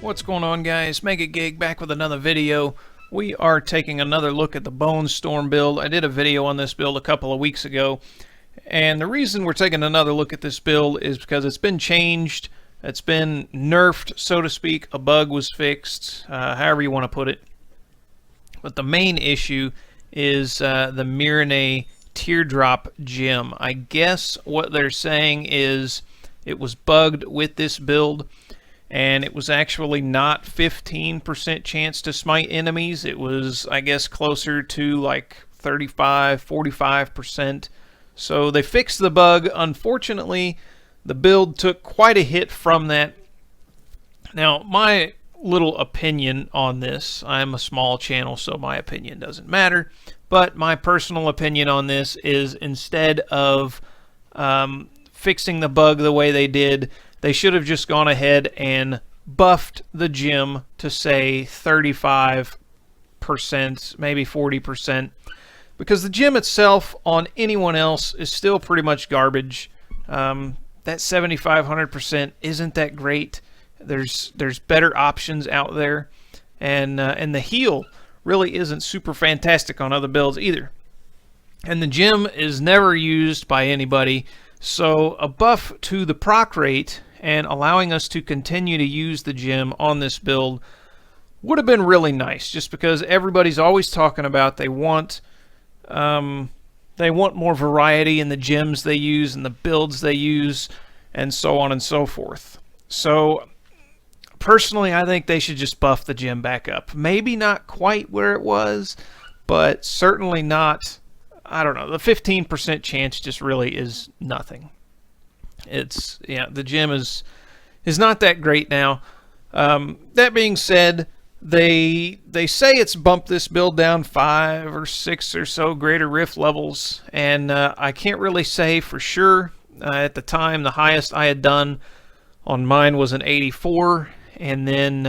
What's going on, guys? Mega Gig back with another video. We are taking another look at the Bonestorm build. I did a video on this build a couple of weeks ago, and the reason we're taking another look at this build is because it's been changed. It's been nerfed, so to speak. A bug was fixed, however you want to put it. But the main issue is the Mirinae teardrop gem. I guess what they're saying is it was bugged with this build, and it was actually not 15% chance to smite enemies. It was, I guess, closer to like 35, 45%. So they fixed the bug. Unfortunately, the build took quite a hit from that. Now, my little opinion on this, I'm a small channel, so my opinion doesn't matter, but my personal opinion on this is instead of fixing the bug the way they did, they should have just gone ahead and buffed the gem to, say, 35%, maybe 40%, because the gem itself on anyone else is still pretty much garbage. That 7,500% isn't that great. There's better options out there, and the heal really isn't super fantastic on other builds either. And the gem is never used by anybody, so a buff to the proc rate and allowing us to continue to use the gem on this build would have been really nice, just because everybody's always talking about they want more variety in the gems they use and the builds they use, and so on and so forth. So personally, I think they should just buff the gem back up. Maybe not quite where it was, but certainly not, I don't know, the 15% chance just really is nothing. It's, yeah, the gem is not that great now. That being said, they say it's bumped this build down 5 or 6 or so greater rift levels, and I can't really say for sure. At the time, the highest I had done on mine was an 84, and then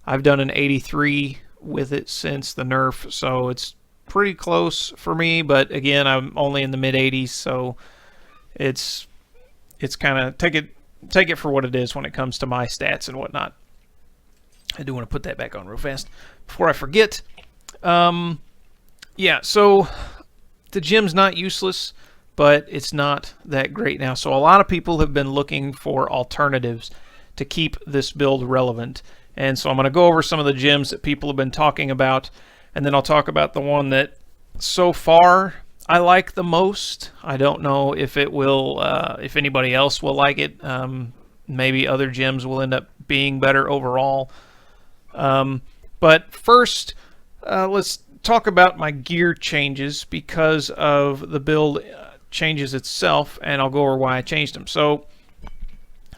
I've done an 83 with it since the nerf, so it's pretty close for me. But again, I'm only in the mid 80s, so it's kind of take it for what it is when it comes to my stats and whatnot. I do want to put that back on real fast before I forget. Yeah, so the gem's not useless, but it's not that great now. So a lot of people have been looking for alternatives to keep this build relevant. And so I'm going to go over some of the gems that people have been talking about, and then I'll talk about the one that so far I like the most. I don't know if it will, if anybody else will like it. Maybe other gems will end up being better overall. But first, let's talk about my gear changes because of the build changes itself, and I'll go over why I changed them. So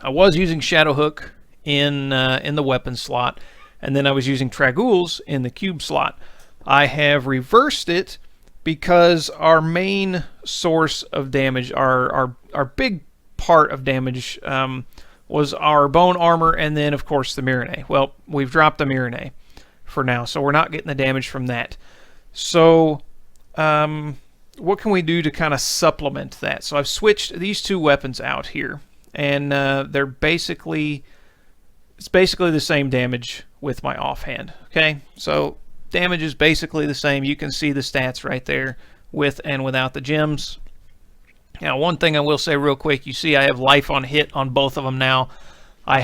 I was using Shadowhook in the weapon slot, and then I was using Tragouls in the cube slot. I have reversed it because our main source of damage, our big part of damage, was our bone armor, and then of course the Mirinae. Well, we've dropped the Mirinae for now, so we're not getting the damage from that. So what can we do to kind of supplement that? So I've switched these two weapons out here, and it's basically the same damage with my offhand. Okay, so damage is basically the same. You can see the stats right there with and without the gems. Now, one thing I will say real quick, you see I have life on hit on both of them now. I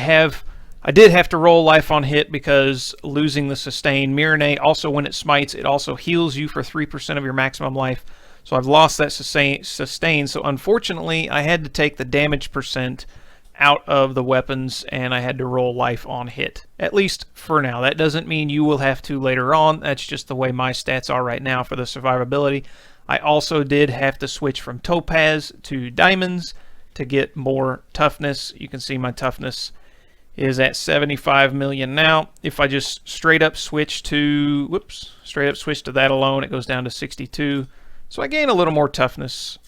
did have to roll life on hit because losing the sustain. Mirinae, also when it smites, it also heals you for 3% of your maximum life. So I've lost that sustain. So unfortunately, I had to take the damage percent out of the weapons, and I had to roll life on hit, at least for now. That doesn't mean you will have to later on. That's just the way my stats are right now for the survivability. I also did have to switch from topaz to diamonds to get more toughness. You can see my toughness is at 75 million now. If I just straight up switch to that alone, it goes down to 62. So I gain a little more toughness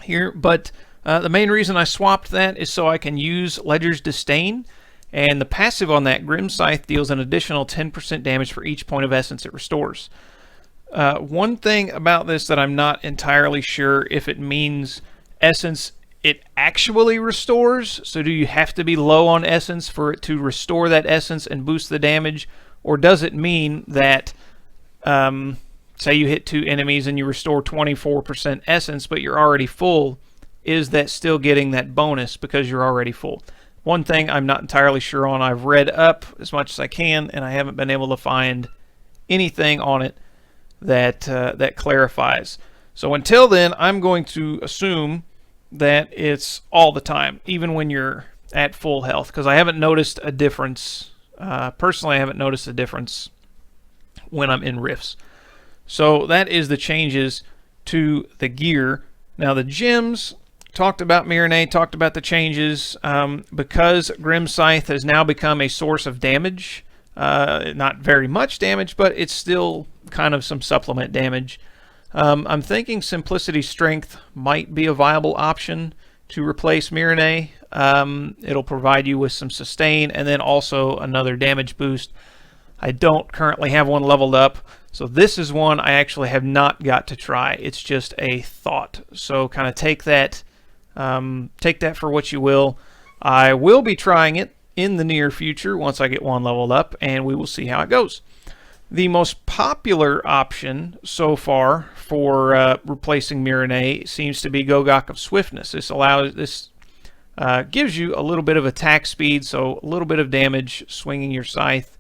here, but the main reason I swapped that is so I can use Ledger's Disdain, and the passive on that, Grimscythe, deals an additional 10% damage for each point of essence it restores. One thing about this that I'm not entirely sure if it means essence it actually restores. So do you have to be low on essence for it to restore that essence and boost the damage? Or does it mean that, say you hit 2 enemies and you restore 24% essence, but you're already full, is that still getting that bonus because you're already full? One thing I'm not entirely sure on. I've read up as much as I can, and I haven't been able to find anything on it that that clarifies. So until then, I'm going to assume that it's all the time, even when you're at full health, because I haven't noticed a difference. Personally, I haven't noticed a difference when I'm in rifts. So that is the changes to the gear. Now the gems, talked about Mirinae, talked about the changes. Because Grimscythe has now become a source of damage, not very much damage, but it's still kind of some supplement damage. I'm thinking Simplicity Strength might be a viable option to replace Mirinae. It'll provide you with some sustain and then also another damage boost. I don't currently have one leveled up, so this is one I actually have not got to try. It's just a thought. So kind of take that for what you will. I will be trying it in the near future once I get one leveled up, and we will see how it goes. The most popular option so far for replacing Mirinae seems to be Gogok of Swiftness. This gives you a little bit of attack speed, so a little bit of damage swinging your scythe.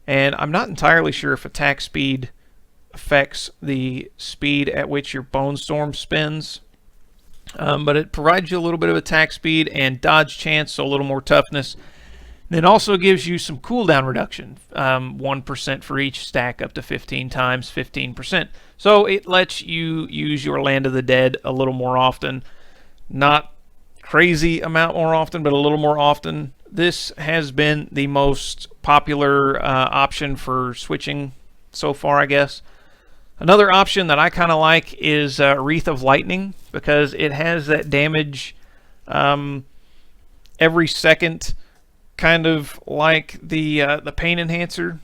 And I'm not entirely sure if attack speed affects the speed at which your Bonestorm spins. But it provides you a little bit of attack speed and dodge chance, so a little more toughness. And it also gives you some cooldown reduction, 1% for each stack up to 15 times 15%. So it lets you use your Land of the Dead a little more often. Not crazy amount more often, but a little more often. This has been the most popular option for switching so far, I guess. Another option that I kind of like is Wreath of Lightning, because it has that damage every second, kind of like the Pain Enhancer,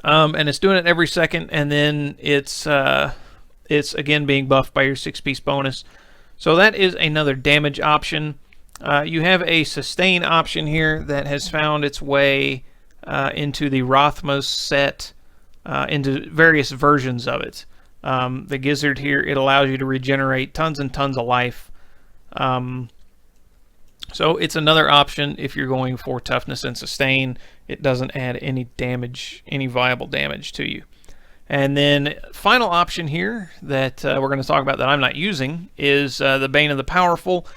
and it's doing it every second, and then it's again being buffed by your 6-piece bonus. So that is another damage option. You have a sustain option here that has found its way into the Rothma's set, into various versions of it. The Gizzard here, it allows you to regenerate tons and tons of life. So it's another option if you're going for toughness and sustain. It doesn't add any damage, any viable damage to you. And then final option here that we're going to talk about that I'm not using is the Bane of the Powerful.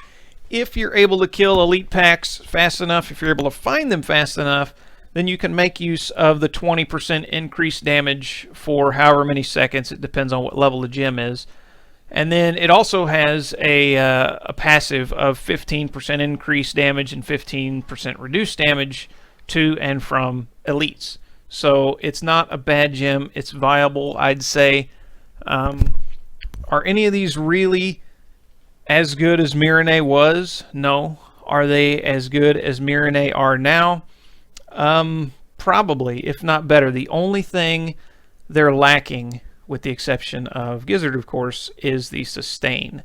If you're able to kill elite packs fast enough, if you're able to find them fast enough, then you can make use of the 20% increased damage for however many seconds. It depends on what level the gem is. And then it also has a passive of 15% increased damage and 15% reduced damage to and from elites. So it's not a bad gem. It's viable, I'd say. Are any of these really as good as Mirinae was? No. Are they as good as Mirinae are now? Probably, if not better. The only thing they're lacking, with the exception of Gizzard, of course, is the sustain.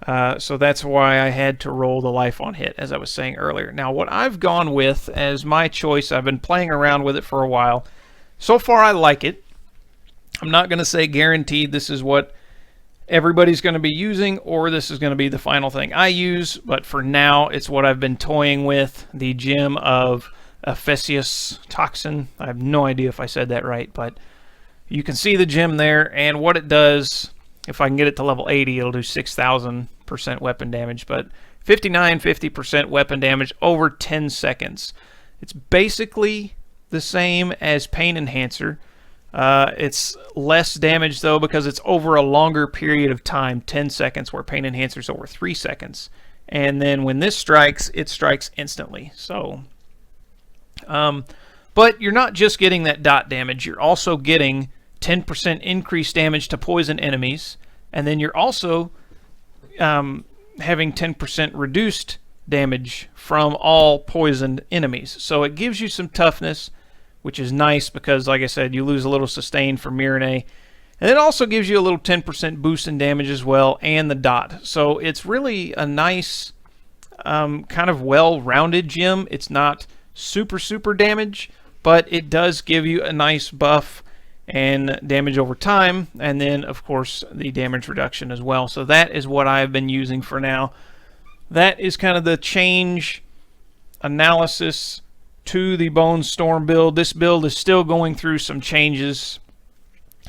So that's why I had to roll the life on hit, as I was saying earlier. Now, what I've gone with as my choice, I've been playing around with it for a while. So far, I like it. I'm not going to say guaranteed this is what everybody's going to be using, or this is going to be the final thing I use, but for now, it's what I've been toying with, the gem of Ephesius Toxin. I have no idea if I said that right, but you can see the gem there, and what it does, if I can get it to level 80, it'll do 6,000% weapon damage, but 50% weapon damage over 10 seconds. It's basically the same as Pain Enhancer. It's less damage, though, because it's over a longer period of time, 10 seconds, where Pain Enhancer's over 3 seconds. And then when this strikes, it strikes instantly. So, but you're not just getting that dot damage, you're also getting 10% increased damage to poison enemies, and then you're also having 10% reduced damage from all poisoned enemies. So it gives you some toughness, which is nice because, like I said, you lose a little sustain for Mirinae. And it also gives you a little 10% boost in damage as well, and the dot. So it's really a nice, kind of well-rounded gem. It's not super damage, but it does give you a nice buff and damage over time, and then of course the damage reduction as well. So that is what I've been using for now. That is kind of the change analysis to the Bonestorm build. This build is still going through some changes.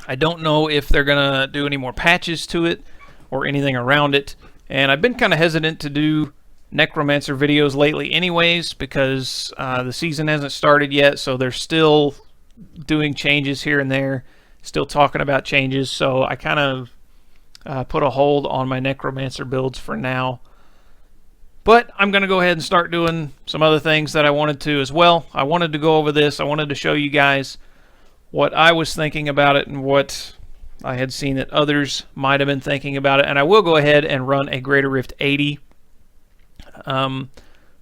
I don't know if they're gonna do any more patches to it or anything around it, and I've been kind of hesitant to do Necromancer videos lately anyways, because the season hasn't started yet, so they're still doing changes here and there, still talking about changes. So I kind of put a hold on my Necromancer builds for now. But I'm going to go ahead and start doing some other things that I wanted to as well. I wanted to go over this. I wanted to show you guys what I was thinking about it and what I had seen that others might have been thinking about it. And I will go ahead and run a Greater Rift 80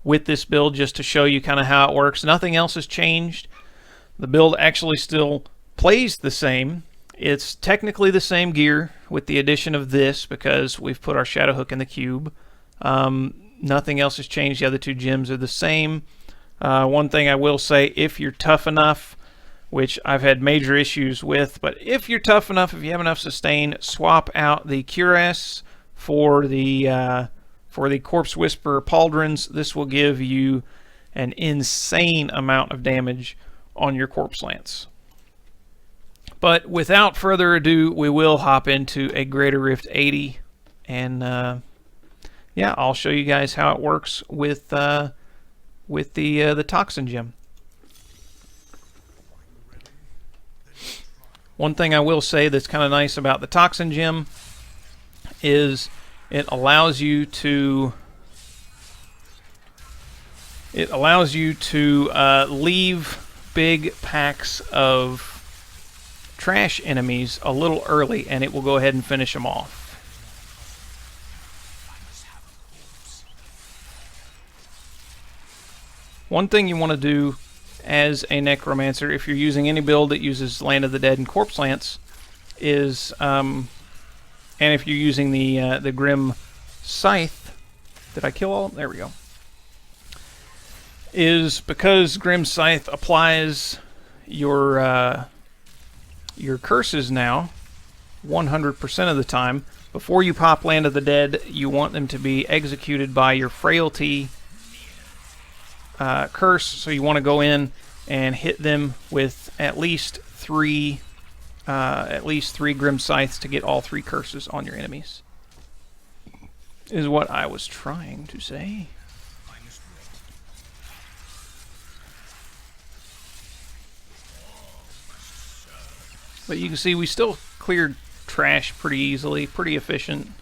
with this build just to show you kind of how it works. Nothing else has changed. The build actually still plays the same. It's technically the same gear with the addition of this because we've put our Shadow Hook in the cube. Nothing else has changed. The other two gems are the same. One thing I will say, if you're tough enough, which I've had major issues with, but if you're tough enough, if you have enough sustain, swap out the cuirass for the Corpse Whisperer pauldrons. This will give you an insane amount of damage on your Corpse Lance. But without further ado, we will hop into a Greater Rift 80, and yeah, I'll show you guys how it works with the Toxin Gem. One thing I will say that's kind of nice about the Toxin Gem is it allows you to leave big packs of trash enemies a little early, and it will go ahead and finish them off. One thing you want to do as a Necromancer, if you're using any build that uses Land of the Dead and Corpse Lance, is and if you're using the Grimscythe, did I kill all of them? There we go. Is because Grimscythe applies your curses now 100% of the time. Before you pop Land of the Dead, you want them to be executed by your Frailty curse, so you want to go in and hit them with at least three Grimscythes to get all 3 curses on your enemies, is what I was trying to say. But you can see we still cleared trash pretty easily, pretty efficient.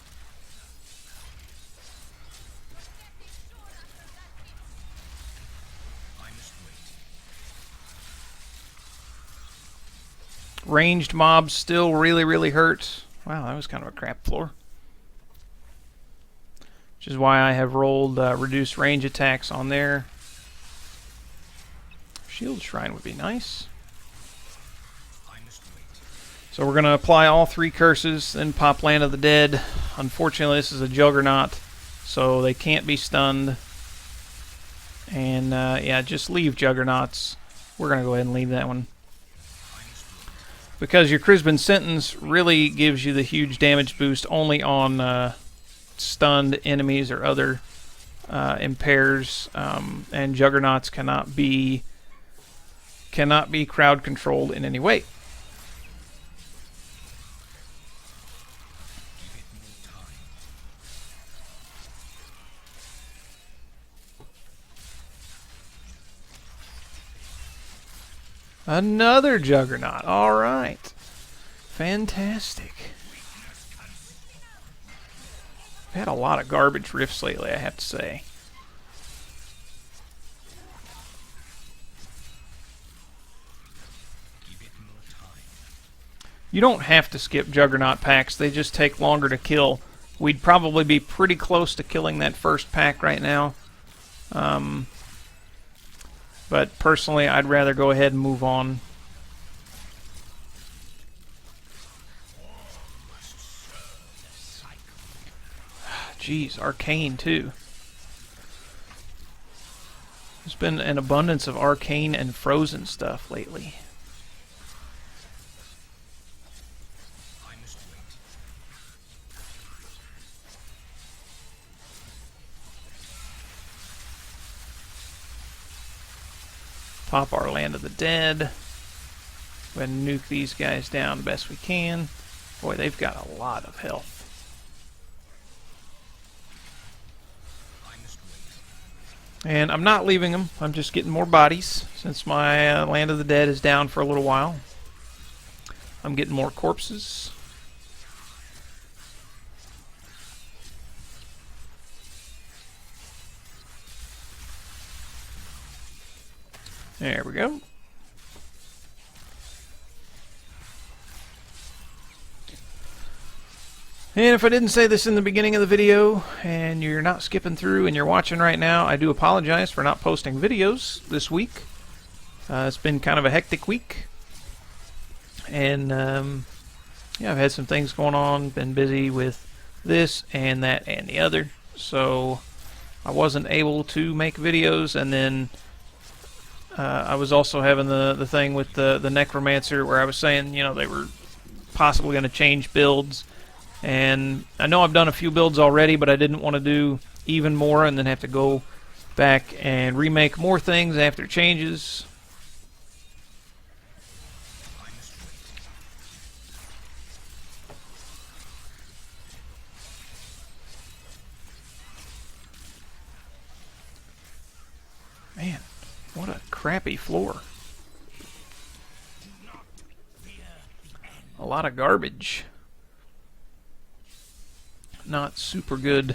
Ranged mobs still really hurt. Wow, that was kind of a crap floor. Which is why I have rolled reduced range attacks on there. Shield Shrine would be nice. So we're going to apply all 3 curses, then pop Land of the Dead. Unfortunately, this is a Juggernaut, so they can't be stunned. And yeah, just leave Juggernauts. We're going to go ahead and leave that one. Because your Crisbin Sentence really gives you the huge damage boost only on stunned enemies or other impairs, and Juggernauts cannot be crowd controlled in any way. Another Juggernaut. All right. Fantastic. I've had a lot of garbage rifts lately, I have to say. You don't have to skip Juggernaut packs. They just take longer to kill. We'd probably be pretty close to killing that first pack right now. But personally, I'd rather go ahead and move on. Geez, arcane too. There's been an abundance of arcane and frozen stuff lately. Pop our Land of the Dead. Go ahead and nuke these guys down the best we can. Boy, they've got a lot of health. And I'm not leaving them. I'm just getting more bodies since my Land of the Dead is down for a little while. I'm getting more corpses. There we go. And if I didn't say this in the beginning of the video, and you're not skipping through and you're watching right now, I do apologize for not posting videos this week. It's been kind of a hectic week. And, yeah, I've had some things going on, been busy with this and that and the other. So, I wasn't able to make videos, and then I was also having the thing with the Necromancer where I was saying, you know, they were possibly going to change builds. And I know I've done a few builds already, but I didn't want to do even more and then have to go back and remake more things after changes. Man, what a crappy floor. A lot of garbage. Not super good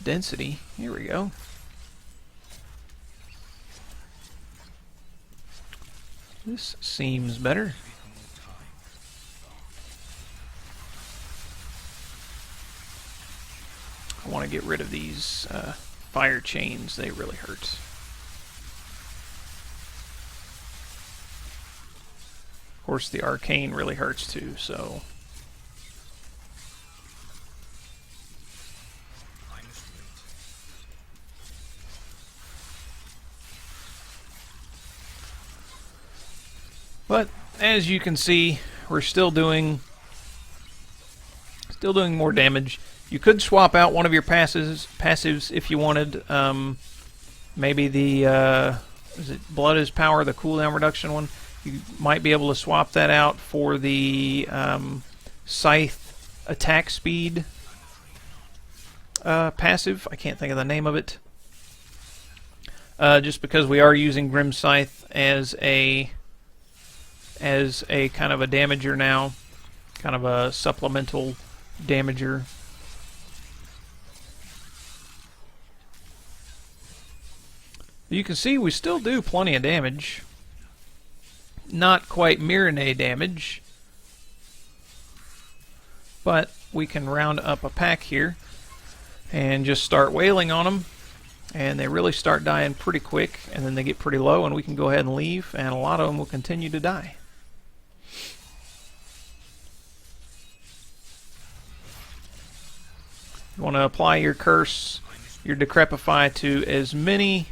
density. Here we go. This seems better. I want to get rid of these fire chains. They really hurt. Of course, the arcane really hurts too, so... But as you can see, we're still doing more damage. You could swap out one of your passives if you wanted. Maybe the is it Blood is Power, the cooldown reduction one. You might be able to swap that out for the Scythe attack speed passive. I can't think of the name of it. Just because we are using Grimscythe as a kind of a damager now, kind of a supplemental damager. You can see we still do plenty of damage. Not quite Mirinae damage, but we can round up a pack here and just start wailing on them, and they really start dying pretty quick, and then they get pretty low and we can go ahead and leave, and a lot of them will continue to die. You want to apply your curse, your Decrepify, to as many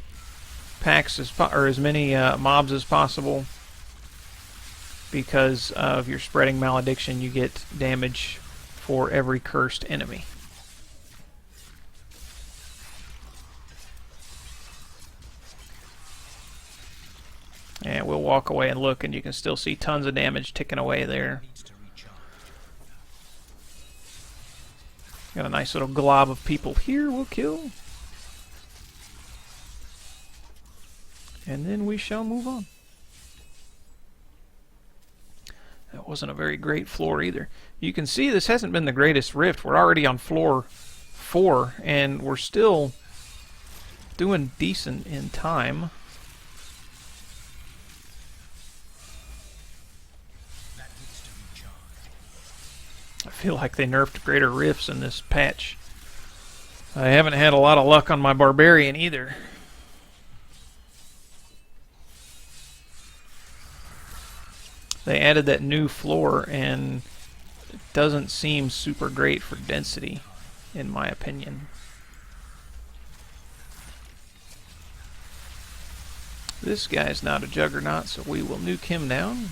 packs or as many mobs as possible, because of your spreading malediction. You get damage for every cursed enemy. And we'll walk away and look, and you can still see tons of damage ticking away there. Got a nice little glob of people here we'll kill. And then we shall move on. That wasn't a very great floor either. You can see this hasn't been the greatest rift. We're already on floor 4, and we're still doing decent in time. I feel like they nerfed greater rifts in this patch. I haven't had a lot of luck on my barbarian either. They added that new floor, and it doesn't seem super great for density. in my opinion. This guy's not a juggernaut, so we will nuke him down.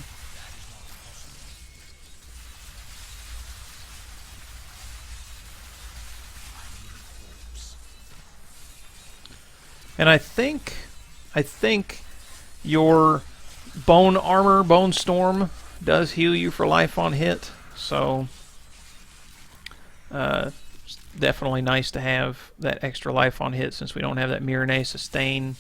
And I think your bone armor, Bonestorm, does heal you for life on hit. So it's definitely nice to have that extra life on hit since we don't have that Mirinae sustain.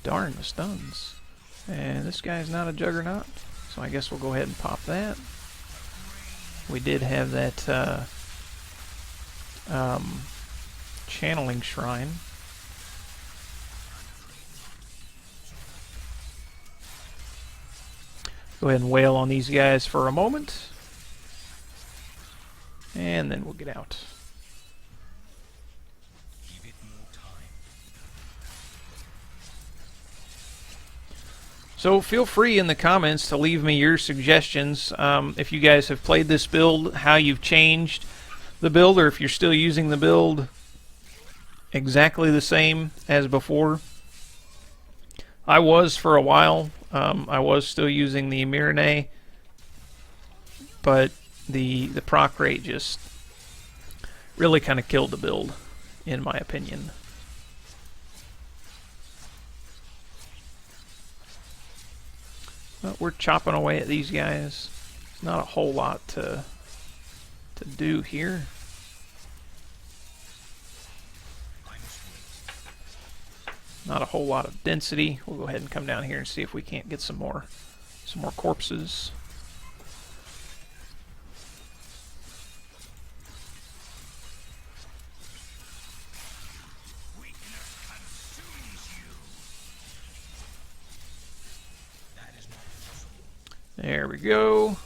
Darn the stuns. And this guy's not a juggernaut, so I guess we'll go ahead and pop that. We did have that channeling shrine. Go ahead and wail on these guys for a moment, and then we'll get out. So feel free in the comments to leave me your suggestions. If you guys have played this build, how you've changed the build, or if you're still using the build exactly the same as before. I was for a while. I was still using the Mirinae, but the proc rate just really kind of killed the build, in my opinion. But we're chopping away at these guys. There's not a whole lot to do here. Not a whole lot of density. We'll go ahead and come down here and see if we can't get some more corpses. There we go.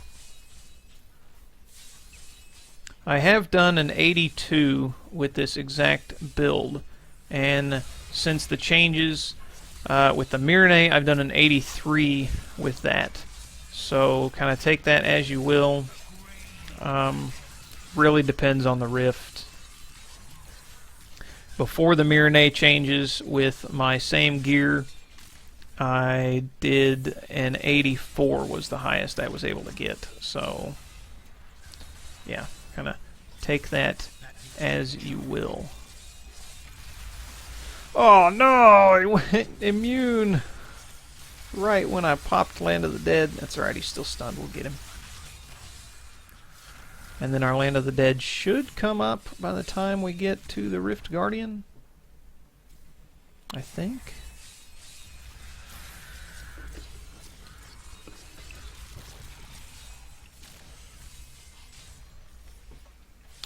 I have done an 82 with this exact build, and since the changes with the Mirinae, I've done an 83 with that. So kind of take that as you will. Really depends on the rift. Before the Mirinae changes with my same gear, I did an 84 was the highest I was able to get. So yeah, kind of take that as you will. Oh no, he went immune right when I popped Land of the Dead. That's alright, he's still stunned. We'll get him. And then our Land of the Dead should come up by the time we get to the Rift Guardian, I think.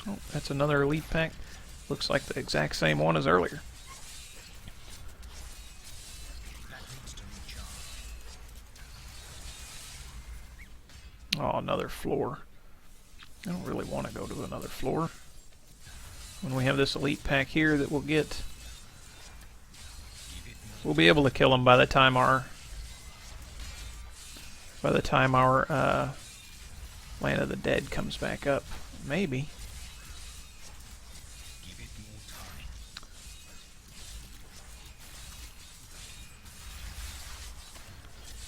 Oh, that's another elite pack. Looks like the exact same one as earlier. Oh, another floor. I don't really want to go to another floor. When we have this elite pack here that we'll get, we'll be able to kill them by the time our Land of the Dead comes back up. Maybe.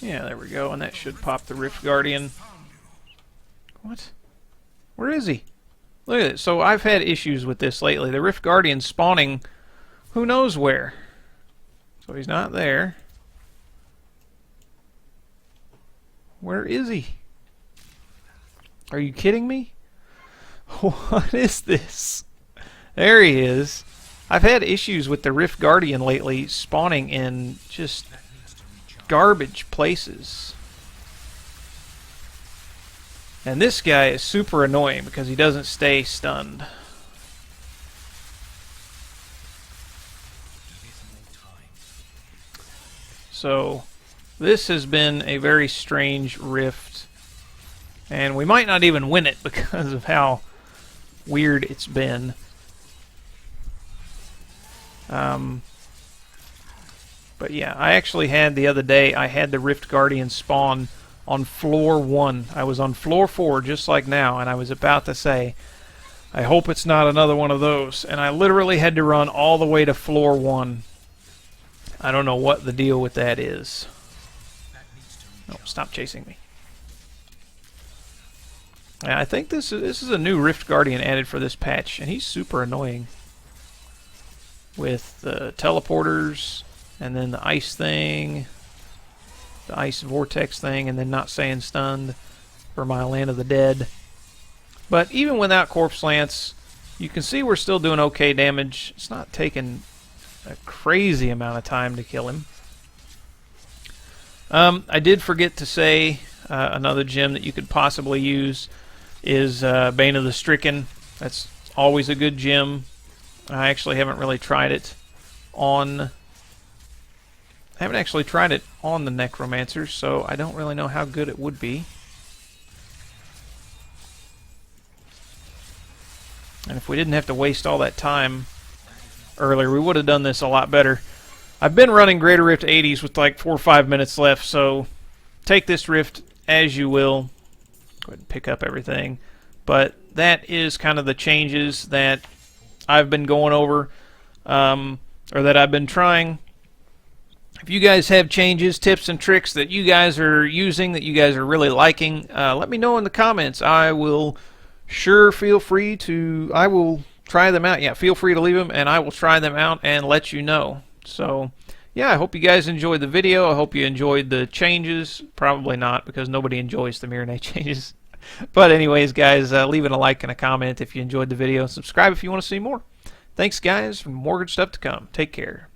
Yeah, there we go, and that should pop the Rift Guardian. What? Where is he? Look at it. So I've had issues with this lately. The Rift Guardian spawning who knows where. So he's not there. Where is he? Are you kidding me? What is this? There he is. I've had issues with the Rift Guardian lately spawning in just garbage places. And this guy is super annoying because he doesn't stay stunned. So this has been a very strange rift, and we might not even win it because of how weird it's been. But yeah, I actually had the other day, I had the Rift Guardian spawn on floor 1. I was on floor 4 just like now, and I was about to say, I hope it's not another one of those. And I literally had to run all the way to floor 1. I don't know what the deal with that is. No, stop chasing me. Yeah, I think this is a new Rift Guardian added for this patch, and he's super annoying. With the teleporters, and then the ice thing, the ice vortex thing, and then not saying stunned for my Land of the Dead. But even without Corpse Lance, you can see we're still doing okay damage. It's not taking a crazy amount of time to kill him. I did forget to say another gem that you could possibly use is Bane of the Stricken. That's always a good gem. I actually haven't really tried it on... I haven't actually tried it on the Necromancer, so I don't really know how good it would be. And if we didn't have to waste all that time earlier, we would have done this a lot better. I've been running Greater Rift 80s with like 4 or 5 minutes left, so take this Rift as you will. Go ahead and pick up everything. But that is kind of the changes that I've been going over, or that I've been trying. If you guys have changes, tips, and tricks that you guys are using, that you guys are really liking, let me know in the comments. I will feel free to, I will try them out. Yeah, feel free to leave them, and I will try them out and let you know. So, yeah, I hope you guys enjoyed the video. I hope you enjoyed the changes. Probably not, because nobody enjoys the Mirinae changes. But anyways, guys, leave it a like and a comment if you enjoyed the video. Subscribe if you want to see more. Thanks, guys. More good stuff to come. Take care.